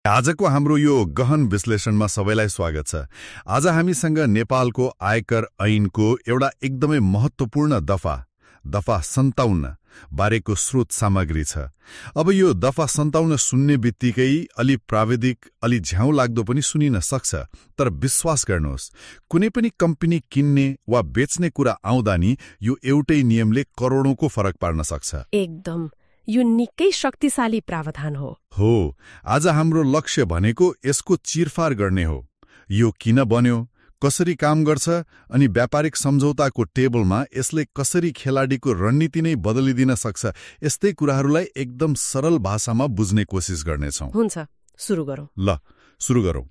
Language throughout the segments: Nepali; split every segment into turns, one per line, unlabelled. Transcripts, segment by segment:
आजको हाम्रो यो गहन विश्लेषणमा सबैलाई स्वागत छ। आज हामीसँग नेपालको आयकर ऐनको एउटा एकदमै महत्त्वपूर्ण दफा 57 बारेको स्रोत सामग्री छ। अब यो दफा 57 सुन्ने बित्तिकै अलि प्राविधिक, अलि झ्याउ लाग्दो पनि सुनिन सक्छ, तर विश्वास गर्नुहोस्, कुनै पनि कम्पनी किन्ने वा बेच्ने कुरा आउँदा नि यो एउटै नियमले करोडौंको फरक पार्न सक्छ।
एकदम, यो निकै शक्तिशाली प्रावधान हो।
आज हाम्रो लक्ष्य भनेको यसको चिरफार गर्ने हो। यो किन बन्यो, कसरी काम गर्छ अनि व्यापारिक सम्झौताको टेबलमा यसले कसरी खेलाडीको रणनीति नै बदलिदिन सक्छ, यस्तै कुराहरूलाई एकदम सरल भाषामा बुझ्ने कोसिस गर्नेछौँ।
हुन्छ, सुरु गरौँ।
ल, सुरु गरौँ।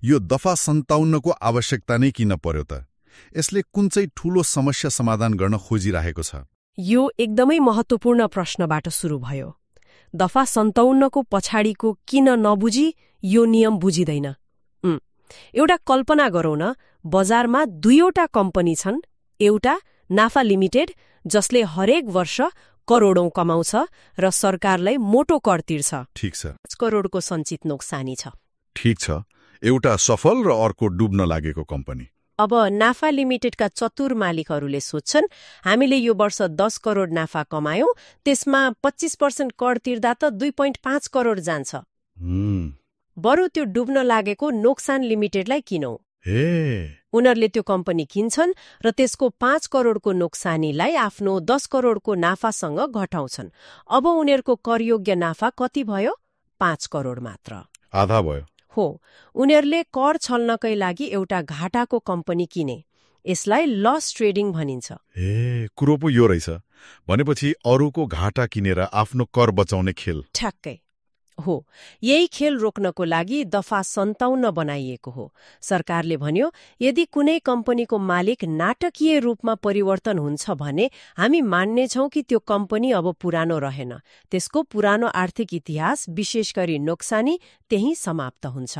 यो दफा 57 को आवश्यकता नै किन पर्यो त? यसले कुन चाहिँ ठूलो समस्या समाधान गर्न खोजिरहेको छ?
यो एकदमै महत्त्वपूर्ण प्रश्नबाट सुरु भयो। दफा 57 को पछाडिको किन नबुझी यो नियम बुझिँदैन। एउटा कल्पना गरौँ न, बजारमा दुईवटा कम्पनी छन्। एउटा नाफा लिमिटेड, जसले हरेक वर्ष करोडौं कमाउँछ र सरकारलाई मोटो कर तिर्छ।
ठीक छ।
5 करोडको सञ्चित नोक्सानी छ।
ठीक छ। एउटा सफल र अर्को डुब्न लागेको कम्पनी।
अब नाफा लिमिटेडका चतुर मालिकहरूले सोध्छन्, हामीले यो वर्ष 10 करोड नाफा कमायौं, त्यसमा 25% कर तिर्दा त 2.5 करोड जान्छ। बरु त्यो डुब्न लागेको नोक्सान लिमिटेडलाई किनौं। उनीहरूले त्यो कम्पनी किन्छन् र त्यसको 5 करोडको नोक्सानीलाई आफ्नो 10 करोडको नाफासँग घटाउँछन्। अब उनीहरूको करयोग्य नाफा कति भयो? 5 करोड मात्र।
आधा भयो।
हो, उनीहरूले कर छल्नकै लागि एउटा घाटाको कम्पनी किने। यसलाई लस ट्रेडिङ भनिन्छ।
कुरो पो यो रहेछ। भनेपछि अरूको घाटा किनेर आफ्नो कर बचाउने खेल।
ठ्याक्कै हो। यही खेल रोक्नको लागि दफा 57 बनाइएको हो। सरकारले भन्यो, यदि कुनै कम्पनीको मालिक नाटकीय रूपमा परिवर्तन हुन्छ भने हामी मान्नेछौँ कि त्यो कम्पनी अब पुरानो रहेन। त्यसको पुरानो आर्थिक इतिहास, विशेष गरी नोक्सानी, त्यही समाप्त हुन्छ।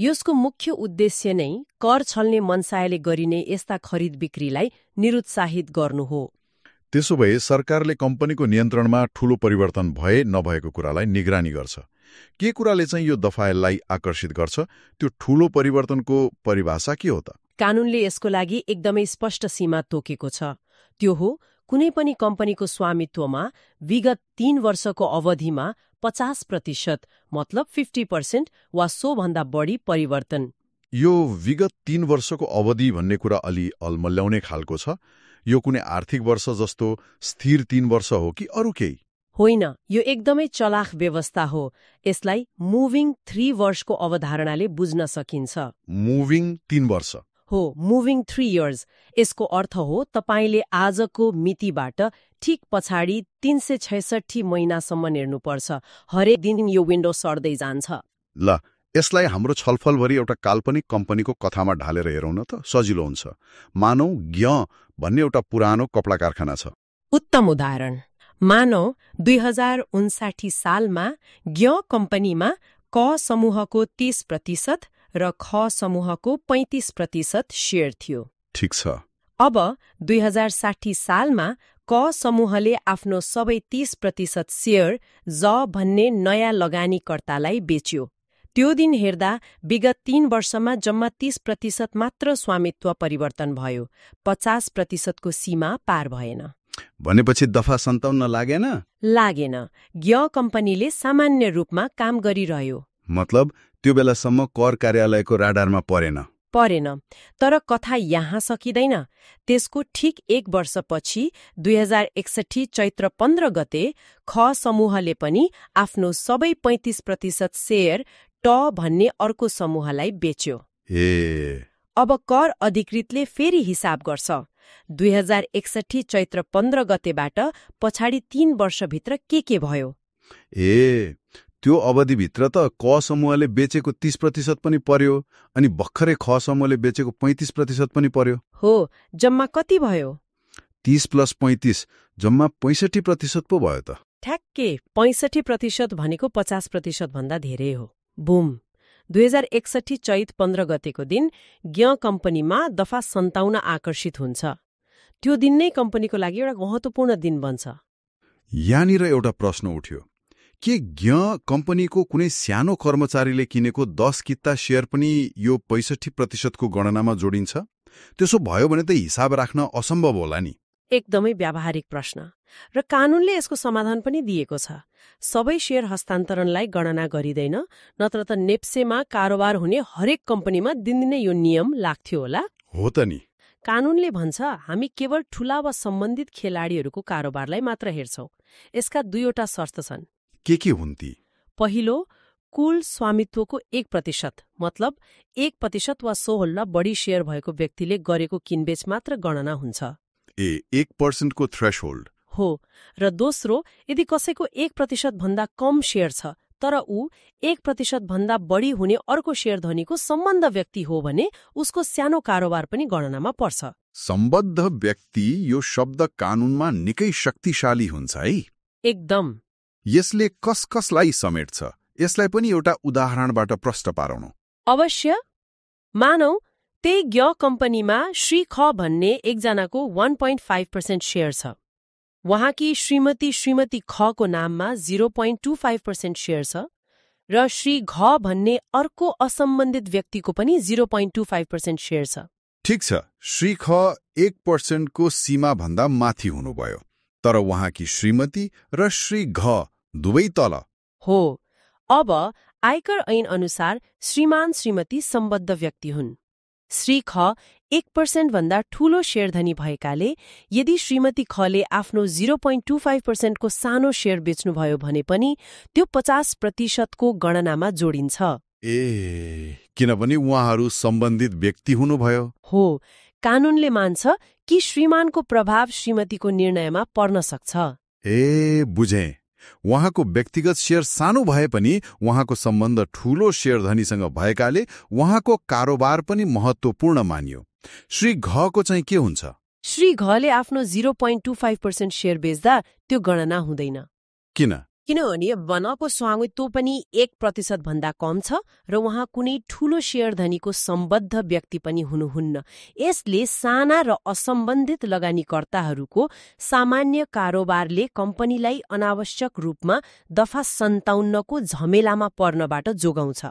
यसको मुख्य उद्देश्य नै कर छल्ने मनसायले गरिने यस्ता खरिद बिक्रीलाई निरुत्साहित गर्नु हो।
त्यसो भए सरकारले कम्पनीको नियन्त्रणमा ठूलो परिवर्तन भए नभएको कुरालाई निगरानी गर्छ। के कुराले चाहिँ यो दफालाई आकर्षित गर्छ? त्यो ठूलो परिवर्तनको परिभाषा के हो त?
कानूनले यसको लागि एकदमै स्पष्ट सीमा तोकेको छ। त्यो हो, कुनै पनि कम्पनीको स्वामित्वमा विगत 3 वर्षको अवधिमा 50%, मतलब 50% वा सोभन्दा बढी परिवर्तन।
यो विगत 3 वर्षको अवधि भन्ने कुरा अलि अलमल्याउने खालको छ। यो कुनै आर्थिक वर्ष जस्तो स्थिर 3 वर्ष हो कि अरू केही?
होइन, यो एकदमै चलाख व्यवस्था हो। यसलाई मुभिङ 3 वर्षको अवधारणाले बुझ्न सकिन्छ।
मुभिङ 3 वर्ष
हो, मुभिङ 3 इयर्स। यसको अर्थ हो, तपाईले आजको मितिबाट ठिक पछाडि 366 महिनासम्म हेर्नुपर्छ। हरेक दिन यो विन्डो सर्दै जान्छ।
ल, यसलाई हाम्रो छलफलभरि एउटा काल्पनिक कम्पनीको कथामा ढालेर हेरौँ न त, सजिलो हुन्छ। मानौ ग्य भन्ने एउटा पुरानो कपडा कारखाना छ।
उत्तम उदाहरण। मानौ 2059 सालमा ग्य कम्पनीमा क समूहको 30% र ख समूहको 35% शेयर थियो।
ठीक छ।
अब 2060 सालमा क समूहले आफ्नो सबै 30% शेयर ज भन्ने नयाँ लगानीकर्तालाई बेच्यो। त्यो दिन हेर्दा विगत 3 वर्षमा जम्मा 30% मात्र स्वामित्व परिवर्तन भयो। 50% को सीमा पार भएन।
भनेपछि दफा 57 लागेन?
लागेन। ग्य कम्पनीले सामान्य रूपमा काम गरिरह्यो।
मतलब त्यो बेलासम्म कर कार्यालयको राडारमा परेन।
तर कथा यहाँ सकिँदैन। त्यसको ठिक 1 वर्षपछि 2061 चैत्र 15 गते ख समूहले पनि आफ्नो सबै 35% शेयर ट भन्ने अर्को समूहलाई बेच्यो। अब कर अधिकृतले फेरि हिसाब गर्छ। 2061 चैत्र 15 गतेबाट पछाडि 3 वर्षभित्र के भयो?
त्यो अवधिभित्र त क समूहले बेचेको 30% पनि पर्यो, अनि भर्खरै ख समूहले बेचेको 35% पनि पर्यो।
हो, जम्मा कति भयो?
30 + 35 जम्मा 65% पो भयो त।
ठ्याक्कै 65% भनेको 50% भन्दा धेरै हो। बुम। 2061 चैत 15 गतेको दिन ग्य कम्पनीमा दफा 57 आकर्षित हुन्छ। त्यो दिन नै कम्पनीको लागि एउटा महत्त्वपूर्ण दिन बन्छ।
यहाँनिर एउटा प्रश्न उठ्यो, के ज्ञ कम्पनीको कुनै सानो कर्मचारीले किनेको 10 किता शेयर पनि यो 65% गणनामा जोडिन्छ? त्यसो भयो भने त हिसाब राख्न असम्भव होला नि।
एकदमै व्यावहारिक प्रश्न र कानूनले यसको समाधान पनि दिएको छ। सबै शेयर हस्तान्तरणलाई गणना गरिँदैन, नत्र त नेप्सेमा कारोबार हुने हरेक कम्पनीमा दिनदिनै यो नियम लाग्थ्यो होला।
हो त नि।
कानूनले भन्छ हामी केवल ठूला वा सम्बन्धित खेलाडीहरूको कारोबारलाई मात्र हेर्छौं। यसका 2वटा शर्त छन्।
के हुन् ती?
पहिलो, कुल स्वामित्वको 1%, मतलब 1% वा सोभन्दा बढी शेयर भएको व्यक्तिले गरेको किनबेच मात्र गणना हुन्छ।
1% को थ्रेशोल्ड
हो। र दोस्रो, यदि कसैको 1% भन्दा कम शेयर छ तर ऊ 1% भन्दा बढी हुने अर्को शेयर धनीको सम्बन्ध व्यक्ति हो भने उसको सानो कारोबार पनि गणनामा पर्छ।
सम्बद्ध व्यक्ति यो शब्द कानूनमा निकै शक्तिशाली हुन्छ है।
एकदम।
यसले कसलाई समेट्छ? यसलाई पनि एउटा उदाहरणबाट प्रष्ट पारौँ।
अवश्य। मानौ त्यही ज्ञ कम्पनीमा श्री ख भन्ने एकजनाको 1.5% शेयर छ। उहाँकी श्रीमती खको नाममा 0.25% शेयर छ र श्री घ भन्ने अर्को असम्बन्धित व्यक्तिको पनि 0.25% शेयर छ।
ठिक छ, श्री ख 1% को सीमा भन्दा माथि हुनुभयो, तर उहाँकी श्रीमती र श्री घ दुवै तल
हो। अब आयकर ऐन अनुसार श्रीमान श्रीमती सम्बद्ध व्यक्ति हुन्। श्री ख 1% भन्दा ठूलो शेयरधनी भएकाले यदि श्रीमती खले आफ्नो 0.25% को सानो शेयर बेच्नुभयो भने पनि त्यो 50% को गणनामा जोडिन्छ।
किनभने उहाँहरू सम्बन्धित व्यक्ति हुनुभयो।
हो। कानूनले मान्छ कि श्रीमानको प्रभाव श्रीमतीको निर्णयमा पर्न सक्छ।
बुझेँ। उहाँको व्यक्तिगत शेयर सानो भए पनि उहाँको सम्बन्ध ठूलो शेयरधनीसँग भएकाले उहाँको कारोबार पनि महत्त्वपूर्ण मानियो। श्री घको चाहिँ के हुन्छ?
श्री घले आफ्नो 0.25% शेयर बेच्दा त्यो गणना हुँदैन। किनभने वनको स्वामित्व पनि 1% भन्दा कम छ र उहाँ कुनै ठूलो शेयरधनीको सम्बद्ध व्यक्ति पनि हुनुहुन्न। यसले साना र असम्बन्धित लगानीकर्ताहरूको सामान्य कारोबारले कम्पनीलाई अनावश्यक रूपमा दफा 57 को झमेलामा पर्नबाट जोगाउँछ।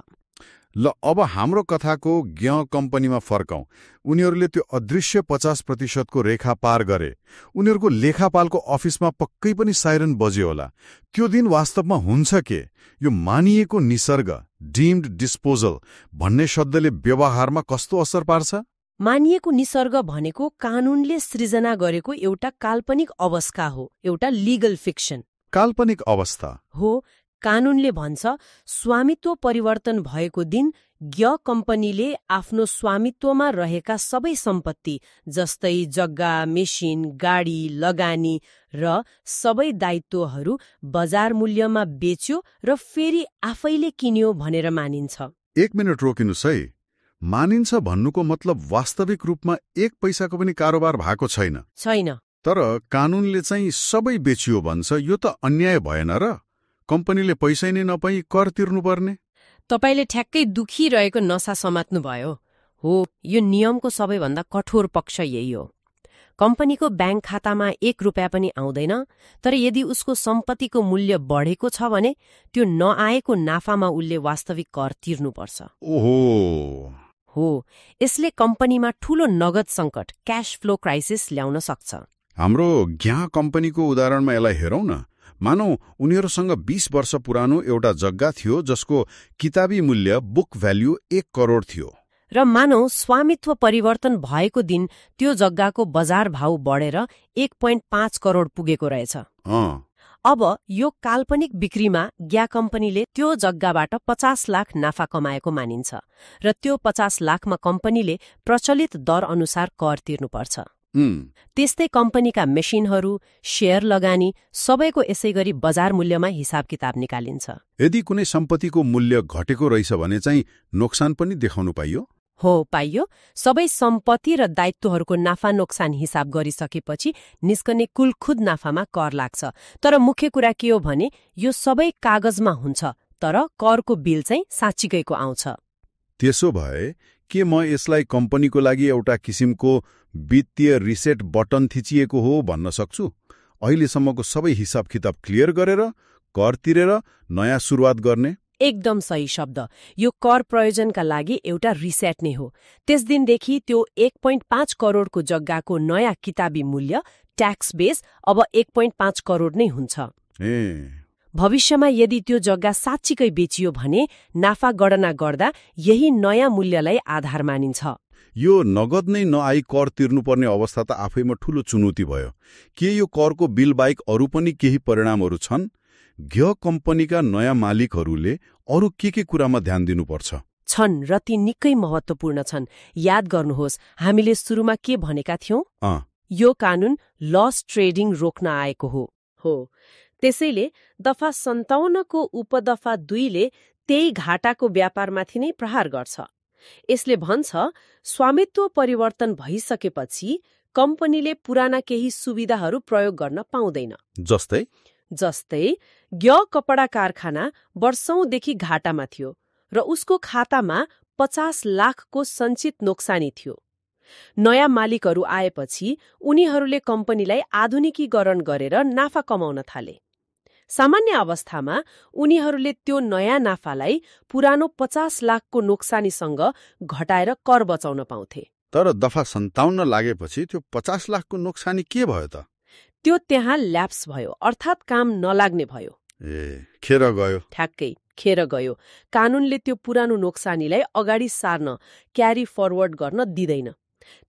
ल अब हाम्रो कथाको ज्ञ कम्पनीमा फर्कौं। उनीहरूले त्यो अदृश्य 50% को रेखा पार गरे। उनीहरूको लेखापालको अफिसमा पक्कै पनि साइरन बज्यो होला। त्यो दिन वास्तवमा हुन्छ के? यो मानिएको निसर्ग, डिम्ड डिस्पोजल भन्ने शब्दले व्यवहारमा कस्तो असर पार्छ?
मानिएको निसर्ग भनेको कानूनले सृजना गरेको एउटा काल्पनिक अवस्था हो, एउटा लिगल फिक्सन।
काल्पनिक अवस्था
हो। कानूनले भन्छ स्वामित्व परिवर्तन भएको दिन ज्ञ कम्पनीले आफ्नो स्वामित्वमा रहेका सबै सम्पत्ति जस्तै जग्गा, मेसिन, गाडी, लगानी र सबै दायित्वहरू बजार मूल्यमा बेच्यो र फेरि आफैले किन्यो भनेर मानिन्छ।
1 मिनट रोकिनुस् है। मानिन्छ भन्नुको मतलब वास्तविक रूपमा 1 पैसाको पनि कारोबार भएको छैन। तर कानूनले चाहिँ सबै बेचियो भन्छ। यो त अन्याय भएन र? कम्पनीले पैसै नै नपाई कर तिर्नुपर्ने?
तपाईले ठ्याक्कै दुखिरहेको नसा समात्नुभयो। हो, यो नियमको सबैभन्दा कठोर पक्ष यही हो। कम्पनीको ब्याङ्क खातामा 1 रुपैयाँ पनि आउँदैन, तर यदि उसको सम्पत्तिको मूल्य बढेको छ भने त्यो नआएको नाफामा उसले वास्तविक कर तिर्नुपर्छ। हो, यसले कम्पनीमा ठूलो नगद सङ्कट, क्याश फ्लो क्राइसिस ल्याउन सक्छ।
हाम्रो ज्ञ कम्पनीको उदाहरणमा यसलाई हेरौँ न। मानौ उनीहरूसँग 20 वर्ष पुरानो एउटा जग्गा थियो जसको किताबी मूल्य बुक भ्याल्यु 1 करोड थियो।
र मानौ स्वामित्व परिवर्तन भएको दिन त्यो जग्गाको बजार भाउ बढेर 1.5 करोड पुगेको रहेछ। अब यो काल्पनिक बिक्रीमा ज्ञ कम्पनीले त्यो जग्गाबाट 50 लाख नाफा कमाएको मानिन्छ र त्यो 50 लाखमा कम्पनीले प्रचलित दर अनुसार कर तिर्नुपर्छ। त्यस्तै कम्पनीका मेसिनहरू, शेयर लगानी सबैको यसै गरी बजार मूल्यमा हिसाब किताब निकालिन्छ।
यदि कुनै सम्पत्तिको मूल्य घटेको रहेछ भने चाहिँ नोक्सान पनि देखाउनु पाइयो?
हो, पाइयो। सबै सम्पत्ति र दायित्वहरूको नाफा नोक्सान हिसाब गरिसकेपछि निस्कने कुल खुद नाफामा कर लाग्छ। तर मुख्य कुरा के हो भने यो सबै कागजमा हुन्छ, तर करको बिल चाहिँ साँच्चीकैको आउँछ।
त्यसो भए के म यसलाई कम्पनीको लागि एउटा किसिमको वित्तीय रिसेट बटन थिचिएको हो भन्न सक्छु? अहिलेसम्मको सबै हिसाब किताब क्लियर गरेर कर तिरेर नयाँ सुरुवात गर्ने?
एकदम सही शब्द। यो कर प्रयोजनका लागि एउटा रिसेट नै हो। त्यस दिनदेखि त्यो 1.5 करोडको जग्गाको नयाँ किताबी मूल्य ट्याक्स बेस अब 1.5 करोड नै हुन्छ। भविष्यमा यदि त्यो जग्गा साँच्चीकै बेचियो भने नाफा गणना गर्दा यही नयाँ मूल्यलाई आधार मानिन्छ।
यो नगद नै नआई कर तिर्नुपर्ने अवस्था त आफैमा ठूलो चुनौती भयो। के यो करको बिल बाहेक अरू पनि केही परिणामहरू छन्? ग्य कम्पनीका नयाँ मालिकहरूले अरू के कुरामा ध्यान दिनुपर्छ?
छन् र ती निकै महत्त्वपूर्ण छन्। याद गर्नुहोस्, हामीले सुरुमा के भनेका थियौं? यो कानून लस ट्रेडिङ रोक्न आएको हो। त्यसैले दफा 57 को उपदफा 2 ले त्यही घाटाको व्यापारमाथि नै प्रहार गर्छ। यसले भन्छ, स्वामित्व परिवर्तन भइसकेपछि कम्पनीले पुराना केही सुविधाहरू प्रयोग गर्न पाउँदैन। जस्तै ग्य कपडा कारखाना वर्षौंदेखि घाटामा थियो र उसको खातामा 50 लाखको सञ्चित नोक्सानी थियो। नयाँ मालिकहरू आएपछि उनीहरूले कम्पनीलाई आधुनिकीकरण गरेर नाफा कमाउन थाले। सामान्य अवस्थामा उनीहरूले त्यो नयाँ नाफालाई पुरानो 50 लाखको नोक्सानीसँग घटाएर कर बचाउन पाउँथे।
तर दफा 57 लागेपछि त्यो 50 लाखको नोक्सानी के भयो त?
त्यो त्यहाँ ल्याप्स भयो, अर्थात् काम नलाग्ने भयो।
खेर गयो।
ठ्याक्कै खेर गयो। कानूनले त्यो पुरानो नोक्सानीलाई अगाडि सार्न, क्यारी फरवर्ड गर्न दिँदैन।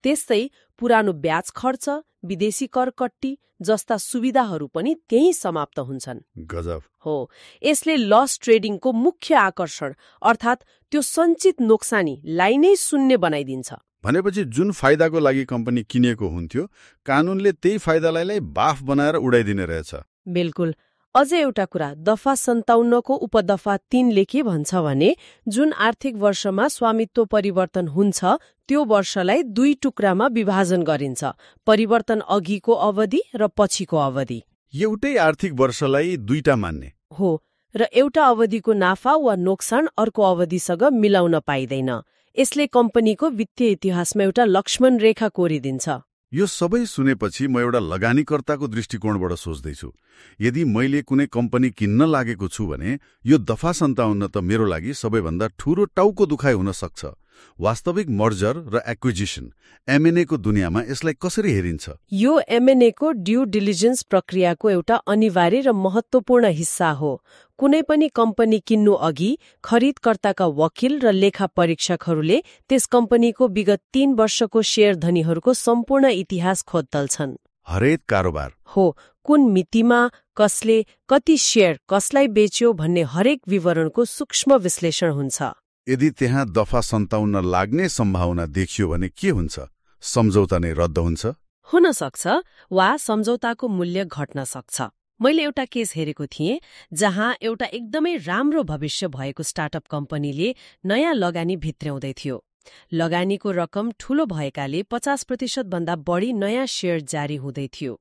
त्यस्तै पुरानो ब्याज खर्च, विदेशी कर कट्टी जस्ता सुविधाहरू पनि त्यही समाप्त हुन्छन्।
गजब
हो। यसले लस ट्रेडिङको मुख्य आकर्षण अर्थात् त्यो सञ्चित नोक्सानीलाई नै शून्य बनाइदिन्छ।
भनेपछि जुन फाइदाको लागि कम्पनी किनेको हुन्थ्यो, कानूनले त्यही फाइदालाई बाफ बनाएर उडाइदिने रहेछ।
बिल्कुल। अझ एउटा कुरा, दफा 57 को उपदफा 3 ले के भन्छ भने जुन आर्थिक वर्षमा स्वामित्व परिवर्तन हुन्छ त्यो वर्षलाई 2 टुक्रामा विभाजन गरिन्छ, परिवर्तन अघिको अवधि र पछिको अवधि।
एउटै आर्थिक वर्षलाई 2टा मान्ने
हो र एउटा अवधिको नाफा वा नोक्सान अर्को अवधिसँग मिलाउन पाइँदैन। यसले कम्पनीको वित्तीय इतिहासमा एउटा लक्ष्मण रेखा कोरिदिन्छ।
यो सबै सुनेपछि म एउटा लगानीकर्ताको दृष्टिकोणबाट सोच्दैछु। यदि मैले कुनै कम्पनी किन्न लागेको छु भने यो दफा 57 त मेरो लागि सबैभन्दा ठूलो टाउको दुखाइ हुन सक्छ। वास्तविक मर्जर र एक्विजिसन M&A को दुनियाँमा यसलाई कसरी हेरिन्छ?
यो M&A को ड्यू डिलिजेन्स प्रक्रियाको एउटा अनिवार्य र महत्त्वपूर्ण हिस्सा हो। कुनै पनि कम्पनी किन्नु अघि खरिदकर्ताका वकिल र लेखा परीक्षकहरूले त्यस कम्पनीको विगत 3 वर्षको शेयर धनीहरूको सम्पूर्ण इतिहास खोज्दछन्।
हरेक कारोबार
हो, कुन मितिमा कसले कति शेयर कसलाई बेच्यो भन्ने हरेक विवरणको सूक्ष्म विश्लेषण हुन्छ।
यदि त्यहाँ दफा 57 लाग्ने सम्भावना देखियो भने के हुन्छ? सम्झौता नै रद्द हुन्छ?
हुन सक्छ, वा सम्झौताको मूल्य घट्न सक्छ। मैले एउटा केस हेरेको थिएँ जहाँ एउटा एकदमै राम्रो भविष्य भएको स्टार्टअप कम्पनीले नयाँ लगानी भित्र्याउँदै थियो। लगानीको रकम ठूलो भएकाले 50% भन्दा बढी नयाँ शेयर जारी हुँदै थियो।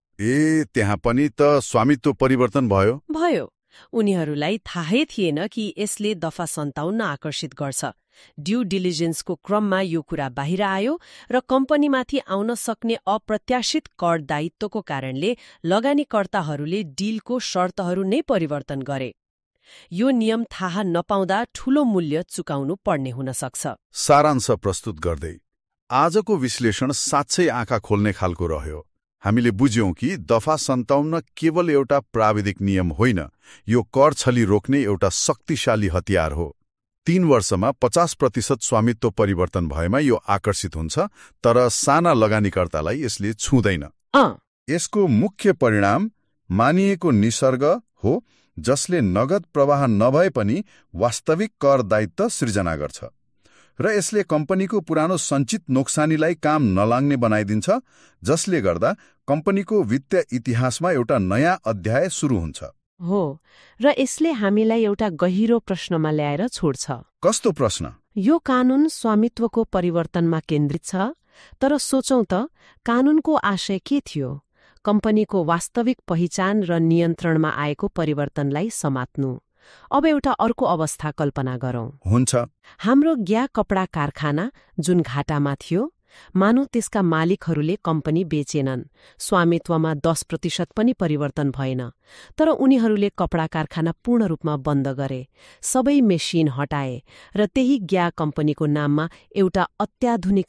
त्यहाँ पनि त स्वामित्व परिवर्तन भयो।
उनीहरूलाई थाहै थिएन कि यसले दफा 57 आकर्षित गर्छ। ड्यू डिलिजेन्सको क्रममा यो कुरा बाहिर आयो र कम्पनीमाथि आउन सक्ने अप्रत्याशित कर दायित्वको कारणले लगानीकर्ताहरूले डिलको शर्तहरू नै परिवर्तन गरे। यो नियम थाहा नपाउँदा ठूलो मूल्य चुकाउनु पर्ने हुन सक्छ।
सारांश प्रस्तुत गर्दै आजको विश्लेषण साँच्चै आँखा खोल्ने खालको रह्यो। हामीले बुझ्यौं कि दफा 57 केवल एउटा प्राविधिक नियम होइन, यो कर छली रोक्ने एउटा शक्तिशाली हतियार हो। 3 वर्षमा 50% स्वामित्व परिवर्तन भएमा यो आकर्षित हुन्छ, तर साना लगानीकर्तालाई यसले छुँदैन। यसको मुख्य परिणाम मानिएको निसर्ग हो, जसले नगद प्रवाह नभए पनि वास्तविक कर दायित्व सृजना गर्छ र यसले कम्पनीको पुरानो सञ्चित नोक्सानीलाई काम नलाग्ने बनाइदिन्छ, जसले गर्दा कम्पनीको वित्तीय इतिहासमा एउटा नयाँ अध्याय सुरु हुन्छ।
हो, र यसले हामीलाई एउटा गहिरो प्रश्नमा ल्याएर छोड्छ।
कस्तो प्रश्न?
यो कानून स्वामित्वको परिवर्तनमा केन्द्रित छ, तर सोचौं त कानूनको आशय के थियो? कम्पनीको वास्तविक पहिचान र नियन्त्रणमा आएको परिवर्तनलाई समात्नु। अब एउटा अर्को अवस्था कल्पना गरौं।
हुन्छ।
हाम्रो ग्या कपडा कारखाना जुन घाटामा थियो, मानौ त्यसका मालिकहरूले कम्पनी बेचेनन्, स्वामित्वमा 10% पनि परिवर्तन भएन, तर उनीहरूले कपडा कारखाना पूर्ण रूपमा बन्द गरे, सबै मेसिन हटाए र त्यही ग्या कम्पनीको नाममा एउटा अत्याधुनिक